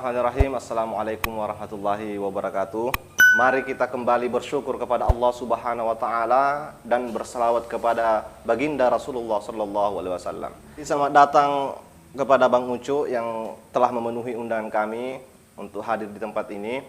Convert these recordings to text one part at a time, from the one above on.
Bismillahirrahmanirrahim. Assalamualaikum warahmatullahi wabarakatuh. Mari kita kembali bersyukur kepada Allah Subhanahu wa taala dan berselawat kepada baginda Rasulullah sallallahu alaihi wasallam. Selamat datang kepada Bang Ucu yang telah memenuhi undangan kami untuk hadir di tempat ini.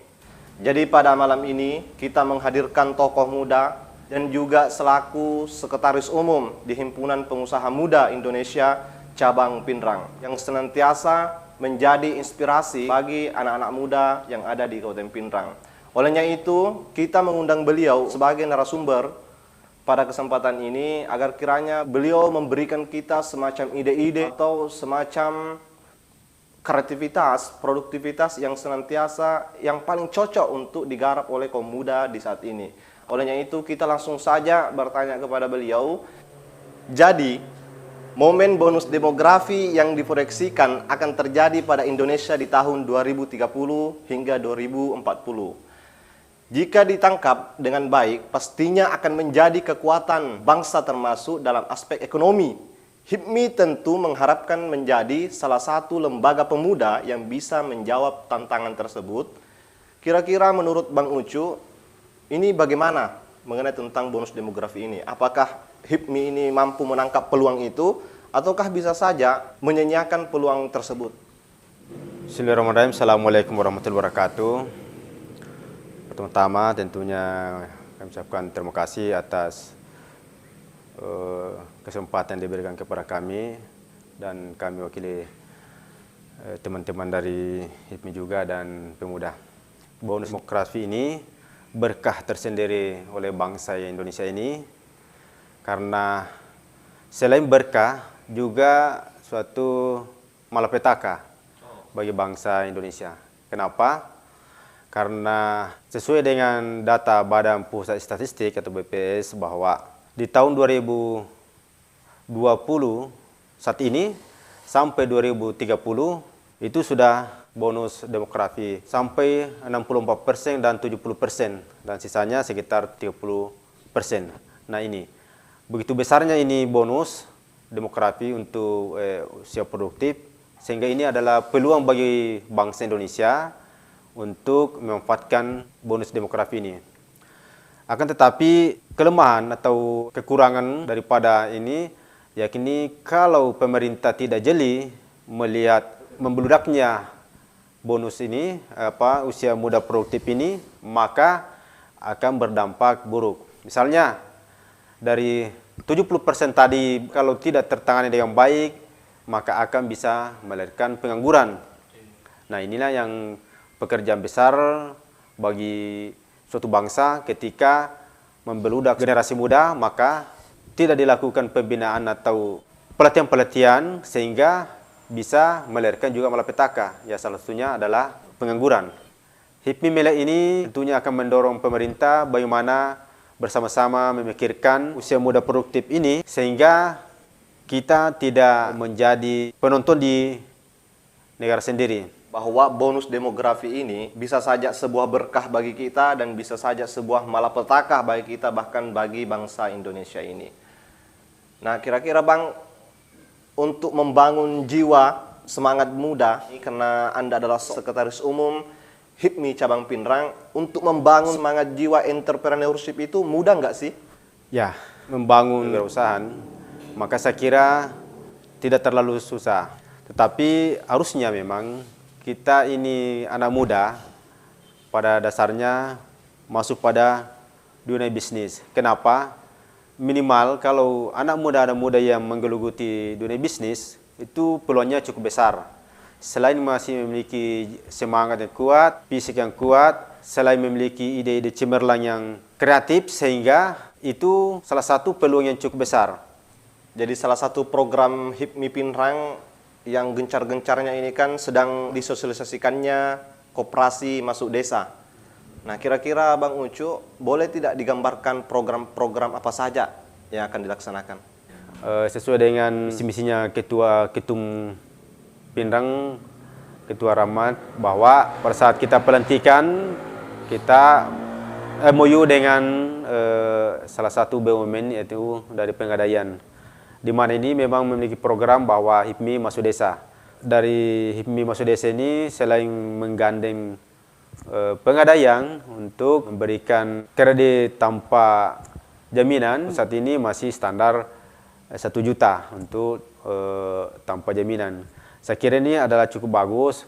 Jadi pada malam ini kita menghadirkan tokoh muda dan juga selaku sekretaris umum di Himpunan Pengusaha Muda Indonesia Cabang Pinrang yang senantiasa menjadi inspirasi bagi anak-anak muda yang ada di Kabupaten Pinrang. Olehnya itu, kita mengundang beliau sebagai narasumber pada kesempatan ini agar kiranya beliau memberikan kita semacam ide-ide atau semacam kreativitas, produktivitas yang senantiasa yang paling cocok untuk digarap oleh kaum muda di saat ini. Olehnya itu, kita langsung saja bertanya kepada beliau. Jadi, momen bonus demografi yang diproyeksikan akan terjadi pada Indonesia di tahun 2030 hingga 2040. Jika ditangkap dengan baik, pastinya akan menjadi kekuatan bangsa termasuk dalam aspek ekonomi. HIPMI tentu mengharapkan menjadi salah satu lembaga pemuda yang bisa menjawab tantangan tersebut. Kira-kira menurut Bang Ucu, ini bagaimana mengenai tentang bonus demografi ini? Apakah HIPMI ini mampu menangkap peluang itu, ataukah bisa saja menyanyiakan peluang tersebut? Bismillahirrahmanirrahim. Assalamualaikum warahmatullahi wabarakatuh. Pertama-tama tentunya kami ucapkan terima kasih atas kesempatan yang diberikan kepada kami, dan kami wakili teman-teman dari HIPMI juga dan pemuda. Bonus demografi ini berkah tersendiri oleh bangsa Indonesia ini, karena selain berkah juga suatu malapetaka bagi bangsa Indonesia. Kenapa? Karena sesuai dengan data Badan Pusat Statistik atau BPS bahwa di tahun 2020 saat ini sampai 2030 itu sudah bonus demografi sampai 64% dan 70%, dan sisanya sekitar 30%. Nah, ini begitu besarnya ini bonus demografi untuk usia produktif, sehingga ini adalah peluang bagi bangsa Indonesia untuk memanfaatkan bonus demografi ini. Akan tetapi kelemahan atau kekurangan daripada ini, yakni kalau pemerintah tidak jeli melihat membeludaknya bonus ini, usia muda produktif ini, maka akan berdampak buruk. Misalnya dari 70% tadi kalau tidak tertangani dengan baik, maka akan bisa melahirkan pengangguran. Nah, inilah yang pekerjaan besar bagi suatu bangsa ketika membeludak generasi muda, maka tidak dilakukan pembinaan atau pelatihan-pelatihan sehingga bisa melahirkan juga malapetaka. Ya, salah satunya adalah pengangguran. HIPMI Melek ini tentunya akan mendorong pemerintah bagaimana bersama-sama memikirkan usia muda produktif ini sehingga kita tidak menjadi penonton di negara sendiri. Bahwa bonus demografi ini bisa saja sebuah berkah bagi kita dan bisa saja sebuah malapetaka bagi kita, bahkan bagi bangsa Indonesia ini. Nah, kira-kira Bang, untuk membangun jiwa semangat muda, karena Anda adalah sekretaris umum HIPMI Cabang Pinrang, untuk membangun semangat jiwa entrepreneurship itu mudah nggak sih? Ya, membangun kewirausahaan, maka saya kira tidak terlalu susah. Tetapi harusnya memang kita ini anak muda pada dasarnya masuk pada dunia bisnis. Kenapa? Minimal kalau anak muda yang menggeluti dunia bisnis, itu peluangnya cukup besar. Selain masih memiliki semangat yang kuat, fisik yang kuat, selain memiliki ide-ide cemerlang yang kreatif, sehingga itu salah satu peluang yang cukup besar. Jadi salah satu program HIPMI Pinrang yang gencar-gencarnya ini kan sedang disosialisasikannya koperasi masuk desa. Nah, kira-kira Bang Ucu boleh tidak digambarkan program-program apa saja yang akan dilaksanakan? Sesuai dengan misi-misinya Ketua Ketum Pinrang, Ketua Rahmat, bahwa pada saat kita pelantikan, kita MOU dengan salah satu BUMN, yaitu dari Pegadaian, di mana ini memang memiliki program bahwa HIPMI masuk desa. dari HIPMI Masuk Desa ini selain menggandeng Pegadaian untuk memberikan kredit tanpa jaminan, saat ini masih standar 1 juta untuk tanpa jaminan. Saya kira ini adalah cukup bagus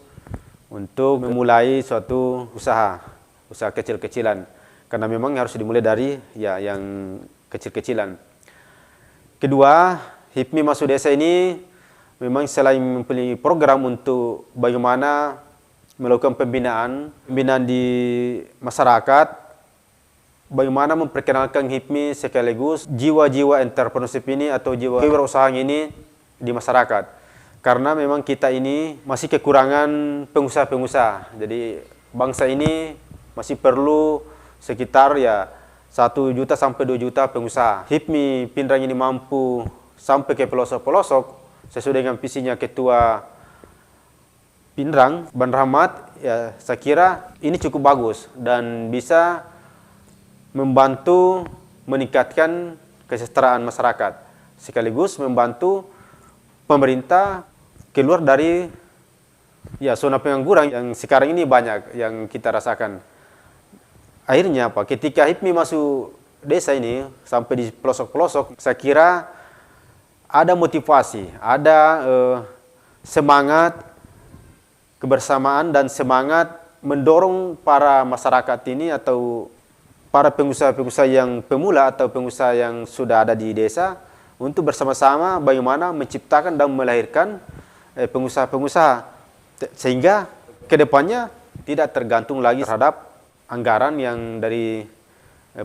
untuk memulai suatu usaha kecil-kecilan, karena memang harus dimulai dari yang kecil-kecilan. Kedua, HIPMI Masuk Desa ini memang selain mempunyai program untuk bagaimana melakukan pembinaan di masyarakat, bagaimana memperkenalkan HIPMI sekaligus jiwa-jiwa entrepreneurship ini atau jiwa kewirausahaan ini di masyarakat. Karena memang kita ini masih kekurangan pengusaha-pengusaha. Jadi bangsa ini masih perlu sekitar 1 juta sampai 2 juta pengusaha. HIPMI Pindrang ini mampu sampai ke pelosok-pelosok sesuai dengan visinya Ketua Pindrang, Bang Rahmat, saya kira ini cukup bagus dan bisa membantu meningkatkan kesejahteraan masyarakat, sekaligus membantu pemerintah keluar dari zona pengangguran yang sekarang ini banyak yang kita rasakan. Akhirnya apa? Ketika HIPMI masuk desa ini sampai di pelosok-pelosok, saya kira ada motivasi, ada semangat kebersamaan dan semangat mendorong para masyarakat ini atau para pengusaha-pengusaha yang pemula atau pengusaha yang sudah ada di desa untuk bersama-sama bagaimana menciptakan dan melahirkan pengusaha-pengusaha sehingga kedepannya tidak tergantung lagi terhadap anggaran yang dari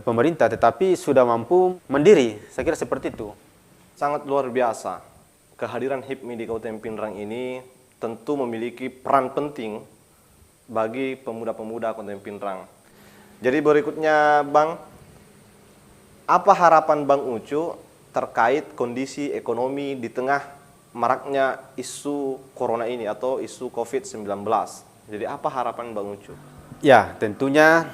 pemerintah, tetapi sudah mampu mandiri. Saya kira seperti itu. Sangat luar biasa. Kehadiran HIPMI di Kabupaten Pindrang ini tentu memiliki peran penting bagi pemuda-pemuda Kabupaten Pindrang. Jadi berikutnya Bang, apa harapan Bang Ucu terkait kondisi ekonomi di tengah maraknya isu corona ini atau isu COVID-19? Jadi apa harapan Bang Ucu? Ya, tentunya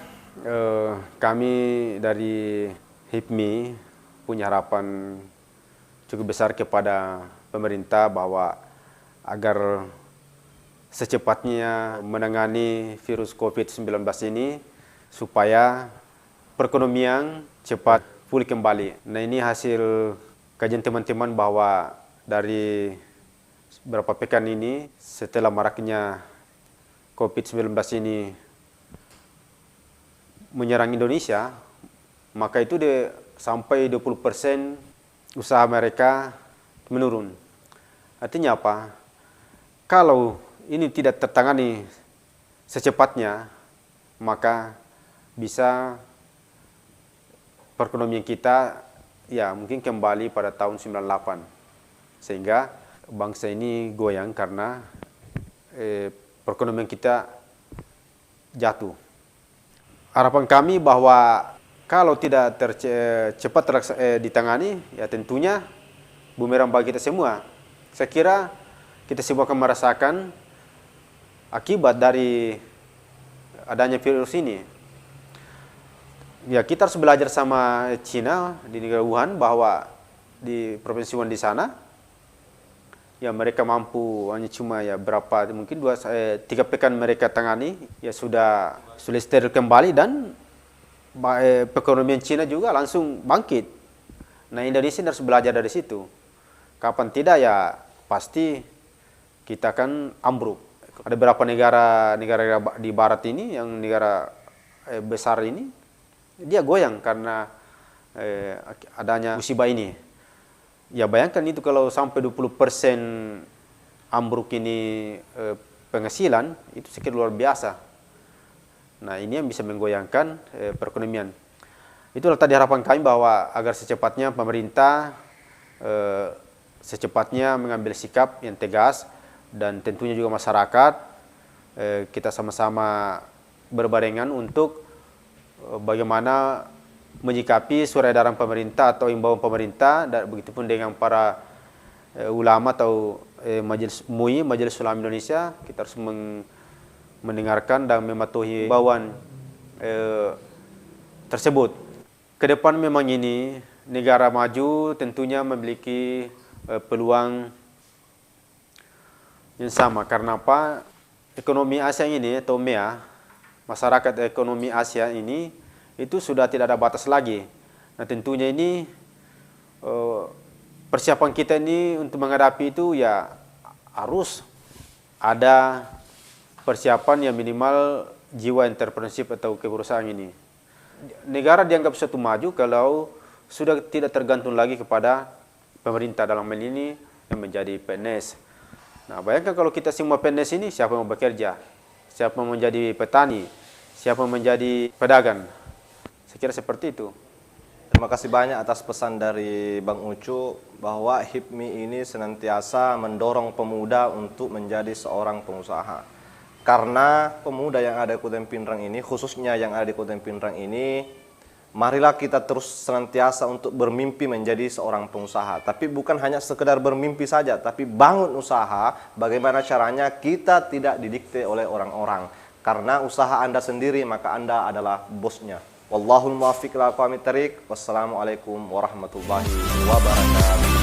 kami dari HIPMI punya harapan cukup besar kepada pemerintah bahwa agar secepatnya menangani virus COVID-19 ini supaya perekonomian cepat pulih kembali. Nah, ini hasil kajian teman-teman bahwa dari beberapa pekan ini setelah maraknya COVID-19 ini menyerang Indonesia, maka itu sampai 20% usaha mereka menurun. Artinya apa? Kalau ini tidak tertangani secepatnya, maka bisa perekonomian kita mungkin kembali pada tahun 98. Sehingga bangsa ini goyang karena perekonomian kita jatuh. Harapan kami bahwa kalau tidak cepat ditangani, tentunya bumerang bagi kita semua. Saya kira kita semua akan merasakan akibat dari adanya virus ini. Ya, kita harus belajar sama Cina di negara Wuhan bahwa di provinsi Wuhan di sana, mereka mampu hanya cuma mungkin 3 pekan mereka tangani, sudah steril kembali dan perekonomian Cina juga langsung bangkit. Nah, Indonesia harus belajar dari situ. Kapan tidak pasti kita akan ambruk. Ada beberapa negara di barat ini, yang negara besar ini, dia goyang karena adanya musibah ini. Ya, bayangkan itu kalau sampai 20% ambruk ini penghasilan, itu sekitar luar biasa. Nah, ini yang bisa menggoyangkan perekonomian. Itulah tadi harapan kami bahwa agar secepatnya pemerintah secepatnya mengambil sikap yang tegas, dan tentunya juga masyarakat kita sama-sama berbarengan untuk bagaimana menyikapi surat edaran pemerintah atau imbauan pemerintah, dan begitupun dengan para ulama atau Majelis MUI, Majelis Ulama Indonesia. Kita harus mendengarkan dan mematuhi imbauan tersebut. Kedepan memang ini negara maju tentunya memiliki peluang yang sama. Karena apa? Ekonomi Asia ini atau MEA, masyarakat ekonomi Asia ini itu sudah tidak ada batas lagi. Nah tentunya ini persiapan kita ini untuk menghadapi itu ya harus ada persiapan yang minimal jiwa entrepreneurship atau kewirausahaan ini. Negara dianggap suatu maju kalau sudah tidak tergantung lagi kepada pemerintah dalam hal ini yang menjadi PNS. Nah, bayangkan kalau kita semua PNS ini, siapa yang mau bekerja? Siapa yang menjadi petani? Siapa yang menjadi pedagang? Saya kira seperti itu. Terima kasih banyak atas pesan dari Bang Ucu bahwa HIPMI ini senantiasa mendorong pemuda untuk menjadi seorang pengusaha. Karena pemuda yang ada di Kabupaten Pinrang ini, khususnya yang ada di Kabupaten Pinrang ini, marilah kita terus senantiasa untuk bermimpi menjadi seorang pengusaha. Tapi bukan hanya sekedar bermimpi saja, tapi bangun usaha. Bagaimana caranya kita tidak didikte oleh orang-orang. Karena usaha Anda sendiri, maka Anda adalah bosnya. Wallahul muwaffiq ila aqwamit thariq. Wassalamualaikum warahmatullahi wabarakatuh.